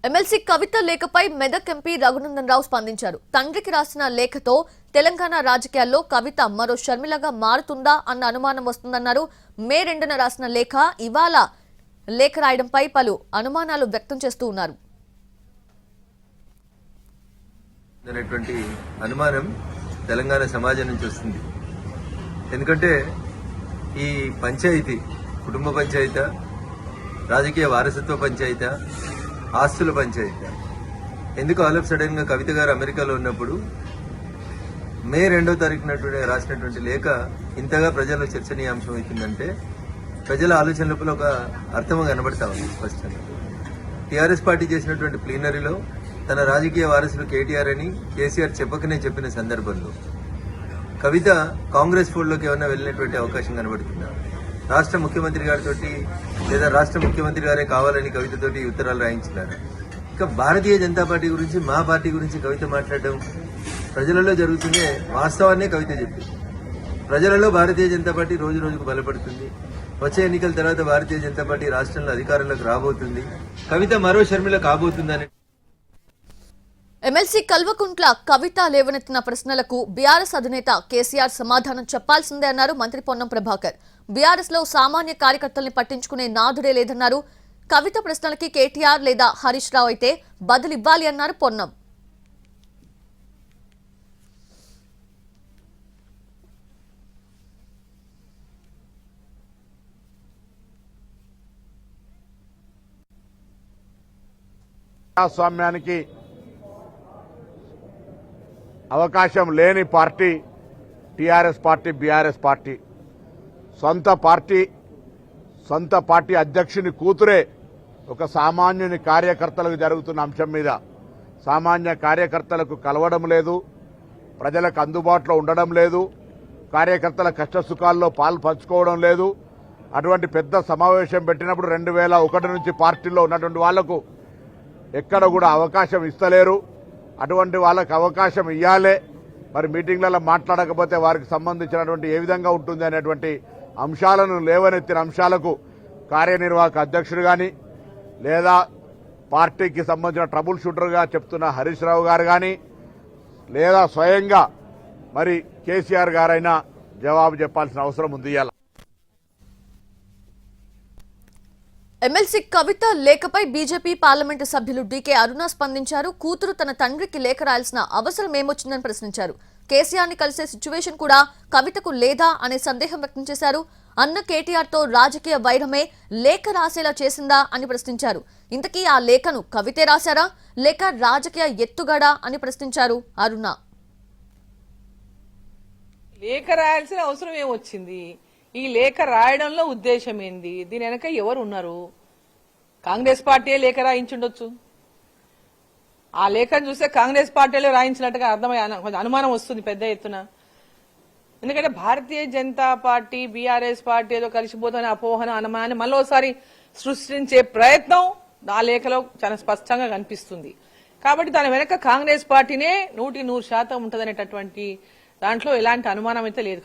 MLC కవిత లేఖపై Medak MP Raghunandan Rao స్పందించారు. తండ్రికి రాసిన లేఖతో తెలంగాణ రాజకీయాల్లో కవిత మరో షర్మిలగా మారుతుందా అన్న అనుమానం వస్తుందన్నారు. మే 2న రాసిన లేఖ ఇవాళ లేఖ రాయడంపై పలు అనుమానాలు వ్యక్తం చేస్తూ ఉన్నారు. అనుమానం తెలంగాణ సమాజం నుంచి వస్తుంది. ఎందుకంటే ఈ పంచాయతీ కుటుంబ పంచాయతీ, రాజకీయ వారసత్వ పంచాయతీ, ఆస్తుల పంచాయతీ ఎందుకు ఆల్ ఆఫ్ సడన్ గా కవిత గారు అమెరికాలో ఉన్నప్పుడు మే 2వ తారీఖున రాసినటువంటి లేఖ ఇంతగా ప్రజల్లో చర్చనీయాంశం అవుతుందంటే ప్రజల ఆలోచన లోపల ఒక అర్థం కనబడతా ఉంది స్పష్టంగా. టీఆర్ఎస్ పార్టీ చేసినటువంటి ప్లీనరీలో తన రాజకీయ వారసులు కేటీఆర్ అని కేసీఆర్ చెప్పకనే చెప్పిన సందర్భంలో కవిత కాంగ్రెస్ ఫోల్డ్లోకి ఏమన్నా వెళ్ళినటువంటి అవకాశం కనబడుతుందా? రాష్ట్ర ముఖ్యమంత్రి గారితో లేదా రాష్ట్ర ముఖ్యమంత్రి గారే కావాలని కవితతోటి ఉత్తరాలు రాయించినారు. ఇక భారతీయ జనతా పార్టీ గురించి, మా పార్టీ గురించి కవిత మాట్లాడడం ప్రజలలో జరుగుతుందే వాస్తవాన్నే కవిత చెప్పింది. ప్రజలలో భారతీయ జనతా పార్టీ రోజు రోజుకు బలపడుతుంది. వచ్చే ఎన్నికల తర్వాత భారతీయ జనతా పార్టీ రాష్ట్రంలో అధికారంలోకి రాబోతుంది. కవిత మరో షర్మిల కాబోతుందని ఎమ్మెల్సీ కల్వకుంట్ల కవిత లేవనెత్తిన ప్రశ్నలకు బీఆర్ఎస్ అధినేత కేసీఆర్ సమాధానం చెప్పాల్సిందే అన్నారు మంత్రి పొన్నం ప్రభాకర్. బీఆర్ఎస్ లో సామాన్య కార్యకర్తల్ని పట్టించుకునే నాదుడే లేదన్నారు. కవిత ప్రశ్నలకి కేటీఆర్ లేదా హరీష్ రావు అయితే బదులివ్వాలి అన్నారు పొన్నం. ప్రజాస్వామ్యానికి అవకాశం లేని party TRS party, BRS party. సొంత పార్టీ అధ్యక్షుని కూతురే ఒక సామాన్యుని కార్యకర్తలకు జరుగుతున్న అంశం మీద సామాన్య కార్యకర్తలకు కలవడం లేదు, ప్రజలకు అందుబాటులో ఉండడం లేదు, కార్యకర్తల కష్టసుఖాల్లో పాలు పంచుకోవడం లేదు. అటువంటి పెద్ద సమావేశం పెట్టినప్పుడు 2001 నుంచి పార్టీలో ఉన్నటువంటి వాళ్లకు ఎక్కడ కూడా అవకాశం ఇస్తలేరు. అటువంటి వాళ్ళకి అవకాశం ఇవ్వాలే. మరి మీటింగ్లలో మాట్లాడకపోతే వారికి సంబంధించినటువంటి ఏ విధంగా ఉంటుంది అనేటువంటి అంశాలను లేవనెత్తిన అంశాలకు కార్యనిర్వాహక అధ్యక్షుడు కానీ లేదా పార్టీకి సంబంధించిన ట్రబుల్ షూటర్గా చెప్తున్న హరీష్ రావు గారు కానీ లేదా స్వయంగా మరి కేసీఆర్ గారైనా జవాబు చెప్పాల్సిన అవసరం ఉంది. ఇవాళ ఎమ్మెల్సీ కవిత లేఖపై బీజేపీ పార్లమెంటు సభ్యులు డీకే అరుణ స్పందించారు. కూతురు తన తండ్రికి లేఖ రాయాల్సిన అవసరం ఏమొచ్చిందని ప్రశ్నించారు. కేసీఆర్ ని కలిసే సిచ్యువేషన్ కూడా కవితకు లేదా అనే సందేహం వ్యక్తం చేశారు. అన్న కేటీఆర్ తో రాజకీయ వైరమే లేఖ రాసేలా చేసిందా అని ప్రశ్నించారు. ఇంతకీ ఆ లేఖను కవితే రాశారా లేక రాజకీయ ఎత్తుగడా అని ప్రశ్నించారు అరుణ. లేఖ రాయాల్సిన అవసరం ఏమొచ్చింది? ఈ లేఖ రాయడంలో ఉద్దేశం ఏంది? దీని వెనక ఎవరు ఉన్నారు? కాంగ్రెస్ పార్టీయే లేఖ రాయించుండొచ్చు. ఆ లేఖను చూస్తే కాంగ్రెస్ పార్టీలో రాయించినట్టుగా కొంచెం అనుమానం వస్తుంది పెద్ద ఎత్తున. ఎందుకంటే Bharatiya Janata party, BRS party ఏదో కలిసిపోతున్న అపోహన, అనుమానాన్ని మళ్ళీసారి సృష్టించే ప్రయత్నం ఆ లేఖలో చాలా స్పష్టంగా కనిపిస్తుంది. కాబట్టి దాని వెనక కాంగ్రెస్ పార్టీనే 100% ఉంటదనేటటువంటి దాంట్లో ఎలాంటి అనుమానం అయితే లేదు.